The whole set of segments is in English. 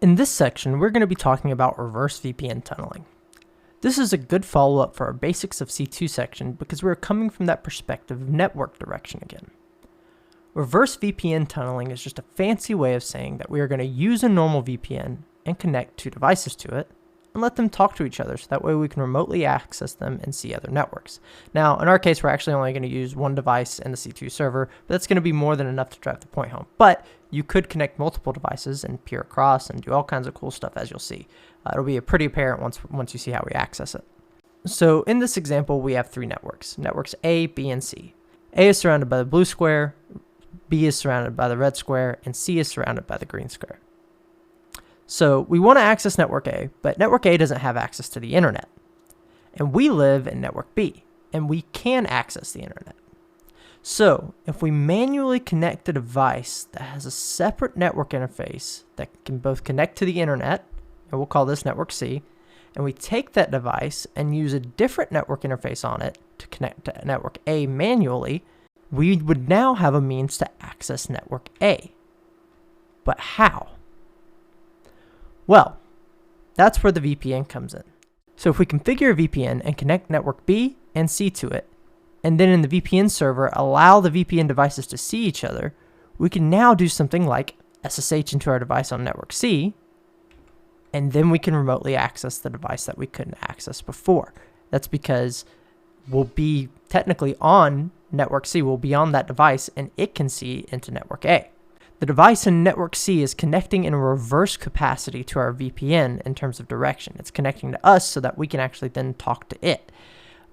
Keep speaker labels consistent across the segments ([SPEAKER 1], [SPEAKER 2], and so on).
[SPEAKER 1] In this section, we're going to be talking about reverse VPN tunneling. This is a good follow-up for our Basics of C2 section because we're coming from that perspective of network direction again. Reverse VPN tunneling is just a fancy way of saying that we are going to use a normal VPN and connect two devices to it and let them talk to each other so that way we can remotely access them and see other networks. Now, in our case, we're actually only going to use one device and the C2 server, but that's going to be more than enough to drive the point home. But you could connect multiple devices and peer across and do all kinds of cool stuff, as you'll see. It'll be pretty apparent once you see how we access it. So in this example, we have three networks A, B, and C. A is surrounded by the blue square, B is surrounded by the red square, and C is surrounded by the green square. So we want to access network A, but network A doesn't have access to the internet. And we live in network B, and we can access the internet. So if we manually connect a device that has a separate network interface that can both connect to the internet, and we'll call this network C, and we take that device and use a different network interface on it to connect to network A manually, we would now have a means to access network A. But how? Well, that's where the VPN comes in. So if we configure a VPN and connect network B and C to it, and then in the VPN server allow the VPN devices to see each other, we can now do something like SSH into our device on network C, and then we can remotely access the device that we couldn't access before. That's because we'll be technically on network C, we'll be on that device, and it can see into network A. The device in network C is connecting in a reverse capacity to our VPN in terms of direction. It's connecting to us so that we can actually then talk to it.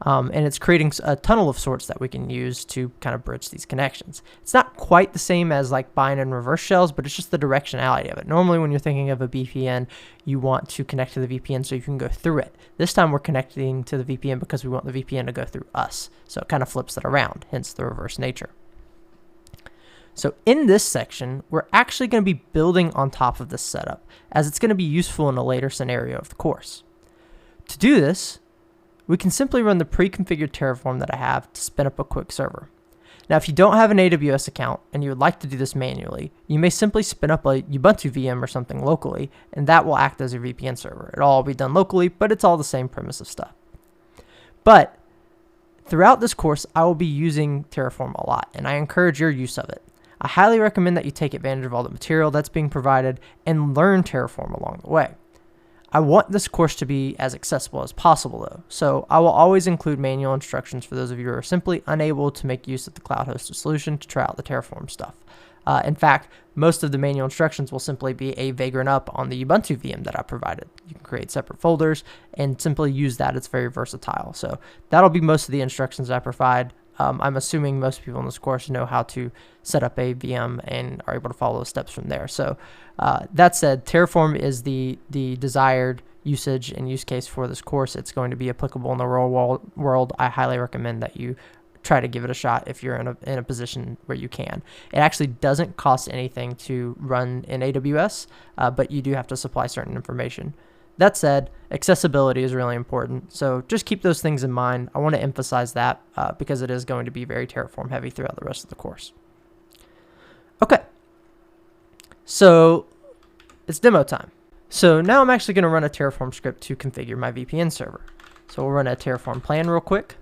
[SPEAKER 1] And it's creating a tunnel of sorts that we can use to kind of bridge these connections. It's not quite the same as like bind and reverse shells, but it's just the directionality of it. Normally when you're thinking of a VPN, you want to connect to the VPN so you can go through it. This time we're connecting to the VPN because we want the VPN to go through us. So it kind of flips it around, hence the reverse nature. So in this section, we're actually going to be building on top of this setup, as it's going to be useful in a later scenario of the course. To do this, we can simply run the pre-configured Terraform that I have to spin up a quick server. Now, if you don't have an AWS account and you would like to do this manually, you may simply spin up a Ubuntu VM or something locally, and that will act as your VPN server. It'll all be done locally, but it's all the same premise of stuff. But throughout this course, I will be using Terraform a lot, and I encourage your use of it. I highly recommend that you take advantage of all the material that's being provided and learn Terraform along the way. I want this course to be as accessible as possible though, so I will always include manual instructions for those of you who are simply unable to make use of the cloud-hosted solution to try out the Terraform stuff. In fact, most of the manual instructions will simply be a vagrant up on the Ubuntu VM that I provided. You can create separate folders and simply use that. It's very versatile. So that'll be most of the instructions I provide. I'm assuming most people in this course know how to set up a VM and are able to follow the steps from there. So that said, Terraform is the desired usage and use case for this course. It's going to be applicable in the real world. I highly recommend that you try to give it a shot if you're in a position where you can. It actually doesn't cost anything to run in AWS, but you do have to supply certain information. That said, accessibility is really important, so just keep those things in mind. I want to emphasize that because it is going to be very Terraform heavy throughout the rest of the course. Okay, so it's demo time. So now I'm actually going to run a Terraform script to configure my VPN server. So we'll run a Terraform plan real quick,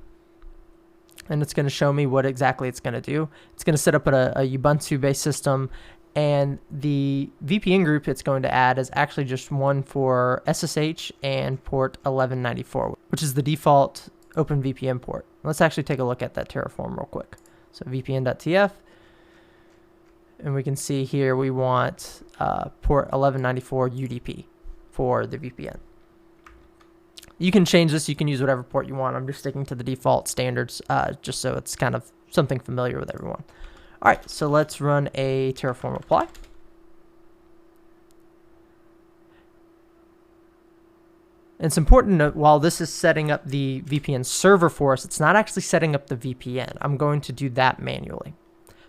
[SPEAKER 1] and it's going to show me what exactly it's going to do. It's going to set up a Ubuntu-based system, and the VPN group it's going to add is actually just one for SSH and port 1194, which is the default OpenVPN port. Let's actually take a look at that Terraform real quick. So vpn.tf, and we can see here we want port 1194 UDP for the VPN. You can change this, you can use whatever port you want. I'm just sticking to the default standards just so it's kind of something familiar with everyone. All right, so let's run a Terraform apply. And it's important to note, while this is setting up the VPN server for us, it's not actually setting up the VPN. I'm going to do that manually.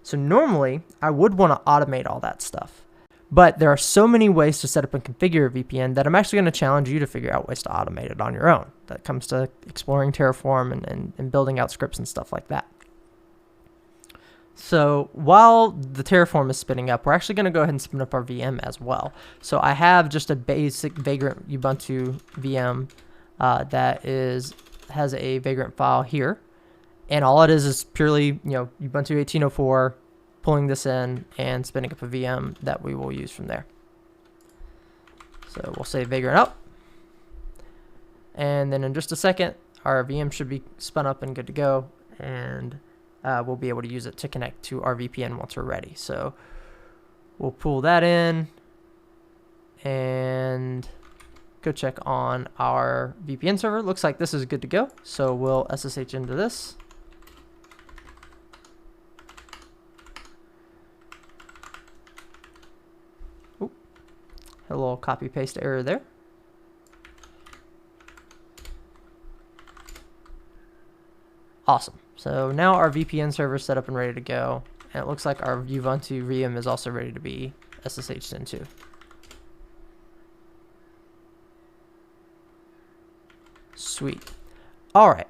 [SPEAKER 1] So normally, I would want to automate all that stuff. But there are so many ways to set up and configure a VPN that I'm actually going to challenge you to figure out ways to automate it on your own. That comes to exploring Terraform and building out scripts and stuff like that. So while the Terraform is spinning up, we're actually going to go ahead and spin up our VM as well. So I have just a basic Vagrant Ubuntu VM that has a Vagrant file here, and all it is purely Ubuntu 18.04, pulling this in and spinning up a VM that we will use from there. So we'll say Vagrant up, and then in just a second our VM should be spun up and good to go, and we'll be able to use it to connect to our VPN once we're ready. So we'll pull that in and go check on our VPN server. Looks like this is good to go. So we'll SSH into this. Oop, a little copy paste error there. Awesome. So now our VPN server is set up and ready to go, and it looks like our Ubuntu VM is also ready to be SSH'd into. Sweet. All right.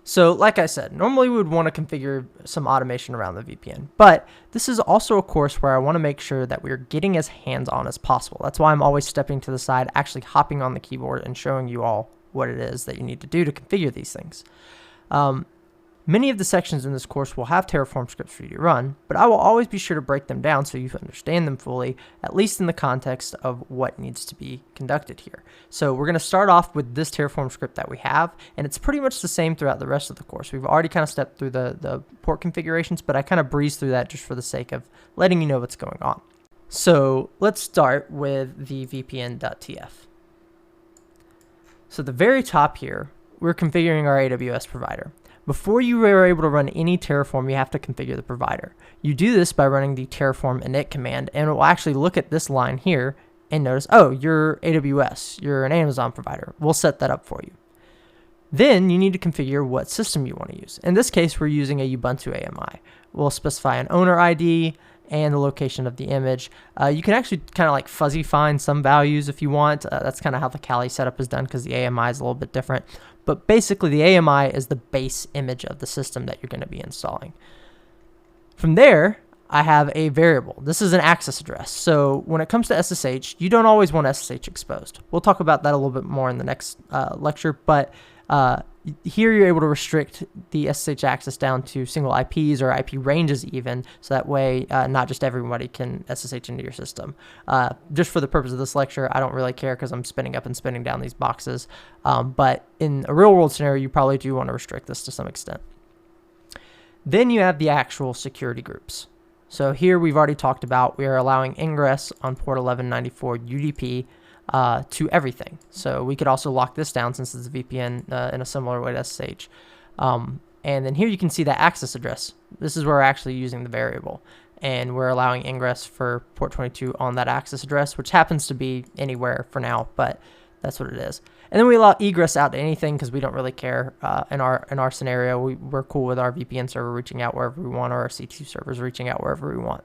[SPEAKER 1] So like I said, normally we would want to configure some automation around the VPN, but this is also a course where I want to make sure that we're getting as hands-on as possible. That's why I'm always stepping to the side, actually hopping on the keyboard and showing you all what it is that you need to do to configure these things. Many of the sections in this course will have Terraform scripts for you to run, but I will always be sure to break them down so you understand them fully, at least in the context of what needs to be conducted here. So we're going to start off with this Terraform script that we have, and it's pretty much the same throughout the rest of the course. We've already kind of stepped through the port configurations, but I kind of breezed through that just for the sake of letting you know what's going on. So let's start with the vpn.tf. So at the very top here, we're configuring our AWS provider. Before you are able to run any Terraform, you have to configure the provider. You do this by running the terraform init command, and it will actually look at this line here and notice, oh, you're AWS, you're an Amazon provider. We'll set that up for you. Then you need to configure what system you want to use. In this case, we're using a Ubuntu AMI. We'll specify an owner ID and the location of the image. You can actually kind of like fuzzy find some values if you want. That's kind of how the Kali setup is done because the AMI is a little bit different. But basically the AMI is the base image of the system that you're going to be installing. From there, I have a variable. This is an access address. So when it comes to SSH, you don't always want SSH exposed. We'll talk about that a little bit more in the next lecture, but here you're able to restrict the SSH access down to single IPs or IP ranges even, so that way not just everybody can SSH into your system. Just for the purpose of this lecture, I don't really care because I'm spinning up and spinning down these boxes, but in a real world scenario, you probably do want to restrict this to some extent. Then you have the actual security groups. So here we've already talked about we are allowing ingress on port 1194 UDP to everything. So we could also lock this down since it's a VPN in a similar way to SSH. And then here you can see that access address. This is where we're actually using the variable. And we're allowing ingress for port 22 on that access address, which happens to be anywhere for now, but that's what it is. And then we allow egress out to anything because we don't really care. In our scenario, we're cool with our VPN server reaching out wherever we want, or our C2 servers reaching out wherever we want.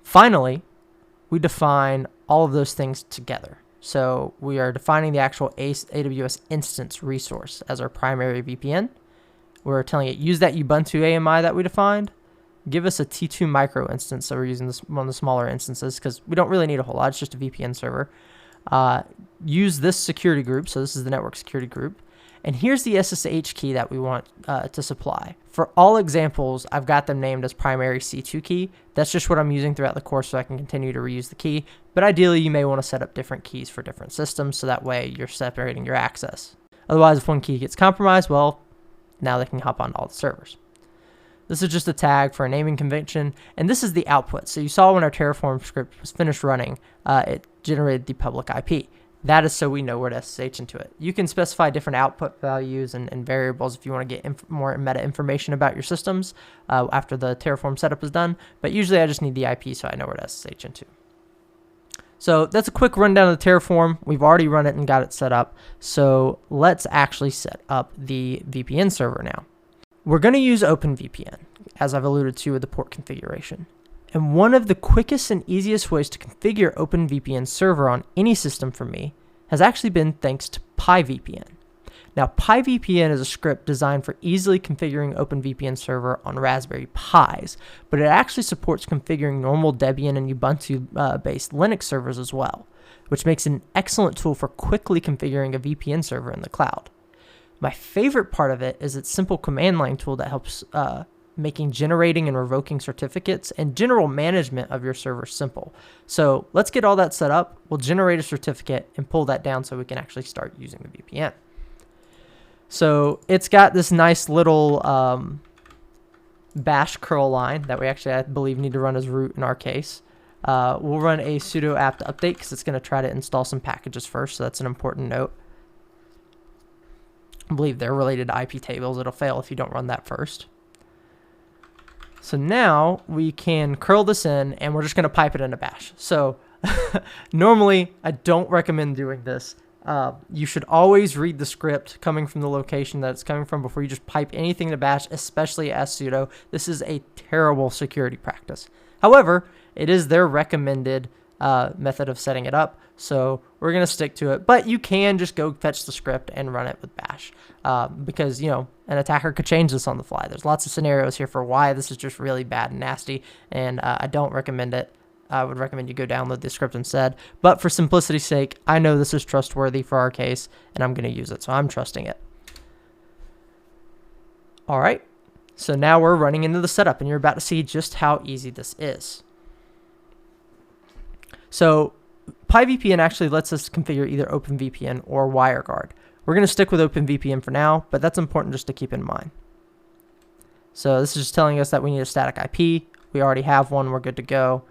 [SPEAKER 1] Finally, we define all of those things together. So we are defining the actual AWS instance resource as our primary VPN. We're telling it, use that Ubuntu AMI that we defined. Give us a T2 micro instance. So we're using this one of the smaller instances because we don't really need a whole lot. It's just a VPN server. Use this security group. So this is the network security group. And here's the SSH key that we want to supply. For all examples, I've got them named as primary C2 key. That's just what I'm using throughout the course so I can continue to reuse the key. But ideally, you may want to set up different keys for different systems so that way you're separating your access. Otherwise, if one key gets compromised, well, now they can hop onto all the servers. This is just a tag for a naming convention, and this is the output. So you saw when our Terraform script was finished running, it generated the public IP. That is so we know where to SSH into it. You can specify different output values and variables if you want to get more meta information about your systems after the Terraform setup is done, but usually I just need the IP so I know where to SSH into. So that's a quick rundown of the Terraform. We've already run it and got it set up, so let's actually set up the VPN server now. We're going to use OpenVPN, as I've alluded to with the port configuration. And one of the quickest and easiest ways to configure OpenVPN server on any system for me has actually been thanks to PyVPN. Now, PyVPN is a script designed for easily configuring OpenVPN server on Raspberry Pis, but it actually supports configuring normal Debian and Ubuntu-based Linux servers as well, which makes it an excellent tool for quickly configuring a VPN server in the cloud. My favorite part of it is its simple command line tool that helps making generating and revoking certificates and general management of your server simple. So let's get all that set up. We'll generate a certificate and pull that down so we can actually start using the VPN. So it's got this nice little bash curl line that we actually, I believe, need to run as root in our case. We'll run a sudo apt update because it's going to try to install some packages first, so that's an important note. I believe they're related to IP tables. It'll fail if you don't run that first. So now we can curl this in, and we're just going to pipe it into bash. So normally, I don't recommend doing this. You should always read the script coming from the location that it's coming from before you just pipe anything to bash, especially as sudo. This is a terrible security practice. However, it is their recommended method of setting it up, so we're going to stick to it. But you can just go fetch the script and run it with bash because, you know, an attacker could change this on the fly. There's lots of scenarios here for why this is just really bad and nasty, and I don't recommend it. I would recommend you go download the script instead. But for simplicity's sake, I know this is trustworthy for our case, and I'm going to use it, so I'm trusting it. All right, so now we're running into the setup, and you're about to see just how easy this is. So PyVPN actually lets us configure either OpenVPN or WireGuard. We're going to stick with OpenVPN for now, but that's important just to keep in mind. So this is just telling us that we need a static IP. We already have one. We're good to go.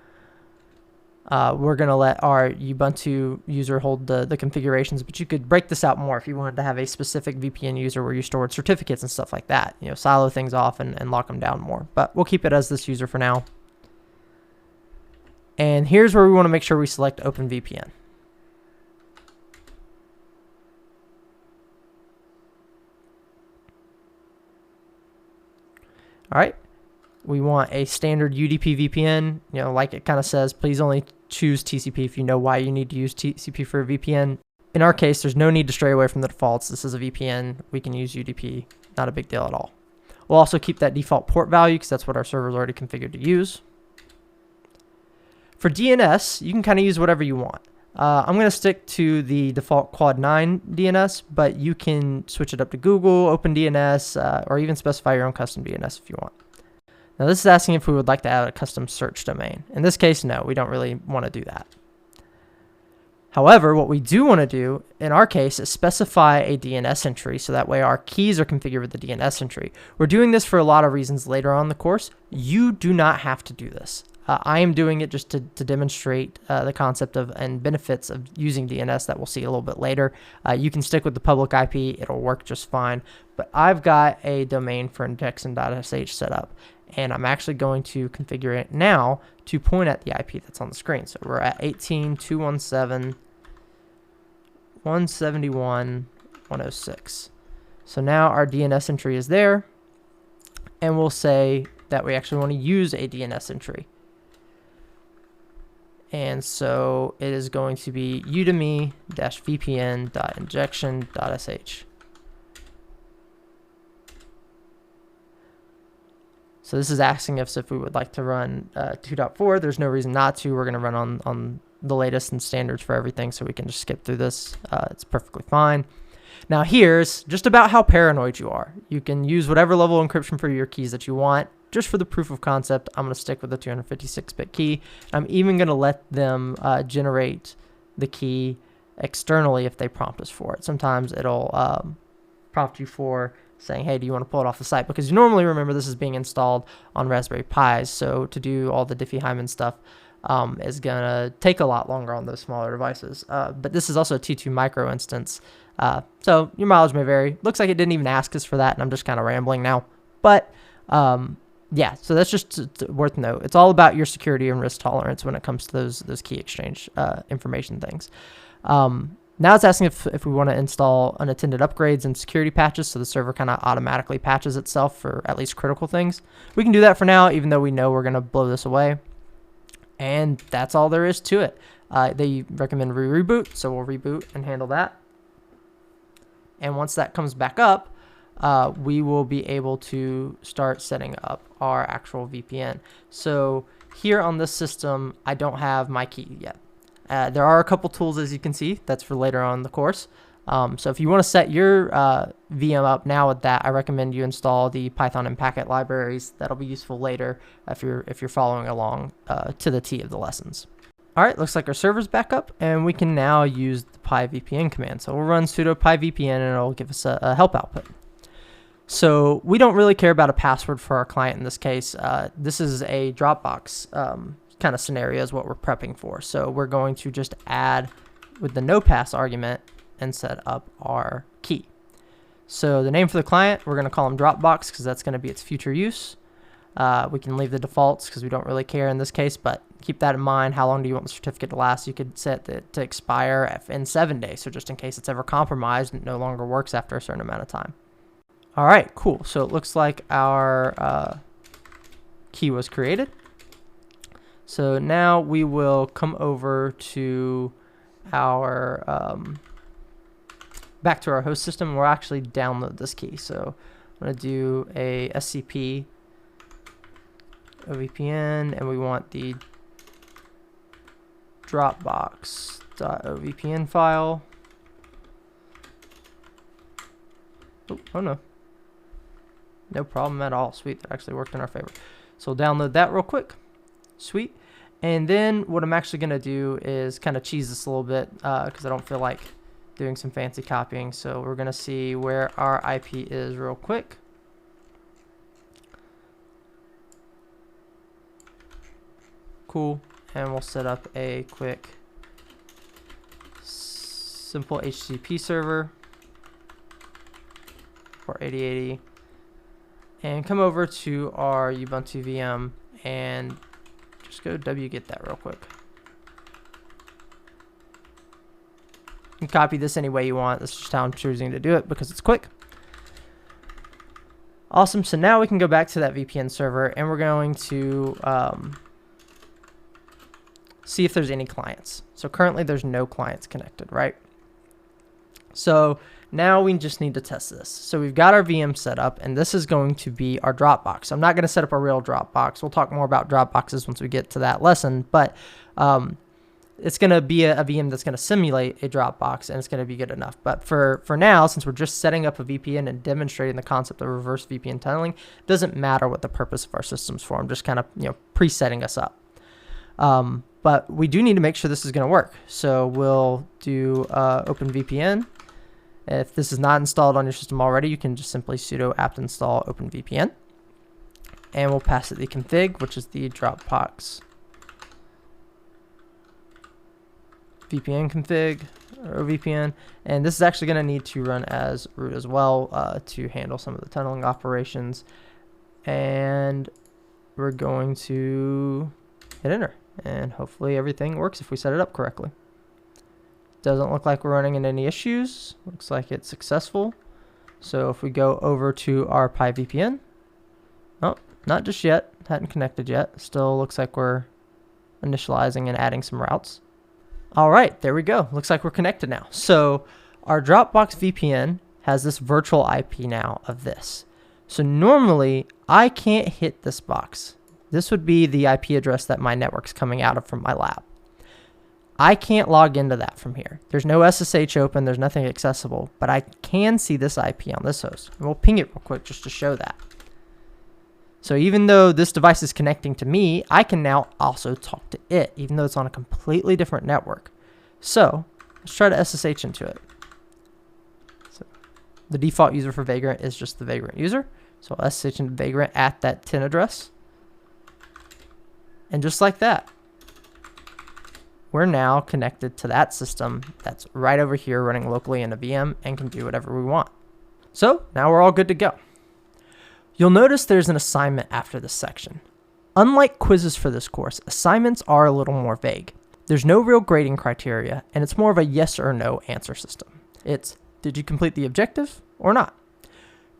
[SPEAKER 1] We're going to let our Ubuntu user hold the configurations, but you could break this out more if you wanted to have a specific VPN user where you stored certificates and stuff like that. You know, silo things off and lock them down more. But we'll keep it as this user for now. And here's where we want to make sure we select OpenVPN. All right, we want a standard UDP VPN, you know, like it kind of says, please only choose TCP if you know why you need to use TCP for a VPN. In our case, there's no need to stray away from the defaults. This is a VPN. We can use UDP, not a big deal at all. We'll also keep that default port value because that's what our server is already configured to use. For DNS, you can kind of use whatever you want. I'm going to stick to the default Quad 9 DNS, but you can switch it up to Google, OpenDNS, or even specify your own custom DNS if you want. Now this is asking if we would like to add a custom search domain. In this case, no, we don't really want to do that. However, what we do want to do, in our case, is specify a DNS entry so that way our keys are configured with the DNS entry. We're doing this for a lot of reasons later on in the course. You do not have to do this. I am doing it just to demonstrate the concept of and benefits of using DNS that we'll see a little bit later. You can stick with the public IP. It'll work just fine. But I've got a domain for index.sh set up, and I'm actually going to configure it now to point at the IP that's on the screen. So we're at 18.217.171.106. So now our DNS entry is there, and we'll say that we actually want to use a DNS entry. And so it is going to be udemy-vpn.injection.sh. So this is asking us if we would like to run 2.4. There's no reason not to. We're going to run on the latest and standards for everything, so we can just skip through this. It's perfectly fine. Now here's just about how paranoid you are. You can use whatever level of encryption for your keys that you want. Just for the proof of concept, I'm going to stick with the 256-bit key. I'm even going to let them generate the key externally if they prompt us for it. Sometimes it'll prompt you for saying, hey, do you want to pull it off the site? Because you normally, remember, this is being installed on Raspberry Pis, so to do all the Diffie-Hellman stuff is going to take a lot longer on those smaller devices. But this is also a T2 micro instance, so your mileage may vary. Looks like it didn't even ask us for that, and I'm just kind of rambling now. But yeah, so that's just worth note. It's all about your security and risk tolerance when it comes to those key exchange information things. Now it's asking if we want to install unattended upgrades and security patches, so the server kind of automatically patches itself for at least critical things. We can do that for now, even though we know we're going to blow this away. And that's all there is to it. They recommend reboot, so we'll reboot and handle that. And once that comes back up, we will be able to start setting up our actual VPN. So here on this system, I don't have my key yet. There are a couple tools, as you can see, that's for later on in the course. So if you want to set your VM up now with that, I recommend you install the Python and Packet libraries. That'll be useful later if you're following along to the T of the lessons. All right, looks like our server's back up, and we can now use the pyvpn command. So we'll run sudo pyvpn, and it'll give us a help output. So we don't really care about a password for our client in this case. This is a Dropbox kind of scenario is what we're prepping for. So we're going to just add with the no-pass argument and set up our key. So the name for the client, we're going to call him Dropbox because that's going to be its future use. We can leave the defaults because we don't really care in this case, but keep that in mind. How long do you want the certificate to last? You could set it to expire in 7 days. So just in case it's ever compromised and it no longer works after a certain amount of time. All right, cool. So it looks like our key was created. So now we will come over to our back to our host system. We'll actually download this key. So I'm going to do a SCP OVPN, and we want the Dropbox.ovpn file. Oh no. No problem at all. Sweet, that actually worked in our favor. So we'll download that real quick. Sweet. And then what I'm actually going to do is kind of cheese this a little bit because I don't feel like doing some fancy copying. So we're going to see where our IP is real quick. Cool. And we'll set up a quick simple HTTP server for 8080 and come over to our Ubuntu VM and just go wget that real quick. You can copy this any way you want. This is just how I'm choosing to do it because it's quick. Awesome. So now we can go back to that VPN server and we're going to see if there's any clients. So currently there's no clients connected, right? So now we just need to test this. So we've got our VM set up, and this is going to be our Dropbox. I'm not going to set up a real Dropbox. We'll talk more about Dropboxes once we get to that lesson, but it's going to be a VM that's going to simulate a Dropbox, and it's going to be good enough. But for now, since we're just setting up a VPN and demonstrating the concept of reverse VPN tunneling, it doesn't matter what the purpose of our system's for. I'm just kind of presetting us up. But we do need to make sure this is going to work. So we'll do OpenVPN. If this is not installed on your system already, you can just simply sudo apt install OpenVPN. And we'll pass it the config, which is the Dropbox VPN config, or VPN. And this is actually going to need to run as root as well to handle some of the tunneling operations. And we're going to hit enter. And hopefully everything works if we set it up correctly. Doesn't look like we're running into any issues. Looks like it's successful. So if we go over to our PyVPN, oh, not just yet, hadn't connected yet. Still looks like we're initializing and adding some routes. All right, there we go. Looks like we're connected now. So our Dropbox VPN has this virtual IP now of this. So normally I can't hit this box. This would be the IP address that my network's coming out of from my lab. I can't log into that from here. There's no SSH open, there's nothing accessible, but I can see this IP on this host. And we'll ping it real quick just to show that. So even though this device is connecting to me, I can now also talk to it, even though it's on a completely different network. So let's try to SSH into it. So the default user for Vagrant is just the Vagrant user. So I'll SSH into Vagrant at that TIN address. And just like that, we're now connected to that system that's right over here running locally in a VM and can do whatever we want. So now we're all good to go. You'll notice there's an assignment after this section. Unlike quizzes for this course, assignments are a little more vague. There's no real grading criteria, and it's more of a yes or no answer system. It's, did you complete the objective or not?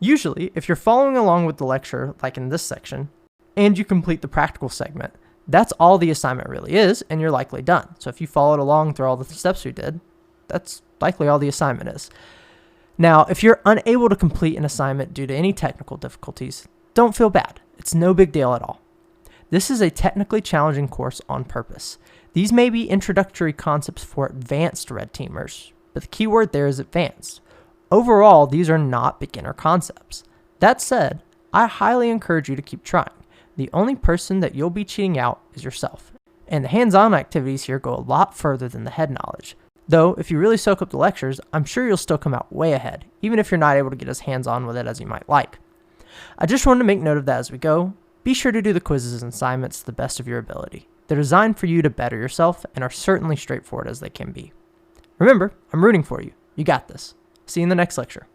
[SPEAKER 1] Usually, if you're following along with the lecture, like in this section, and you complete the practical segment, that's all the assignment really is, and you're likely done. So if you followed along through all the steps we did, that's likely all the assignment is. Now, if you're unable to complete an assignment due to any technical difficulties, don't feel bad. It's no big deal at all. This is a technically challenging course on purpose. These may be introductory concepts for advanced red teamers, but the key word there is advanced. Overall, these are not beginner concepts. That said, I highly encourage you to keep trying. The only person that you'll be cheating out is yourself. And the hands-on activities here go a lot further than the head knowledge. Though, if you really soak up the lectures, I'm sure you'll still come out way ahead, even if you're not able to get as hands-on with it as you might like. I just wanted to make note of that as we go. Be sure to do the quizzes and assignments to the best of your ability. They're designed for you to better yourself and are certainly straightforward as they can be. Remember, I'm rooting for you. You got this. See you in the next lecture.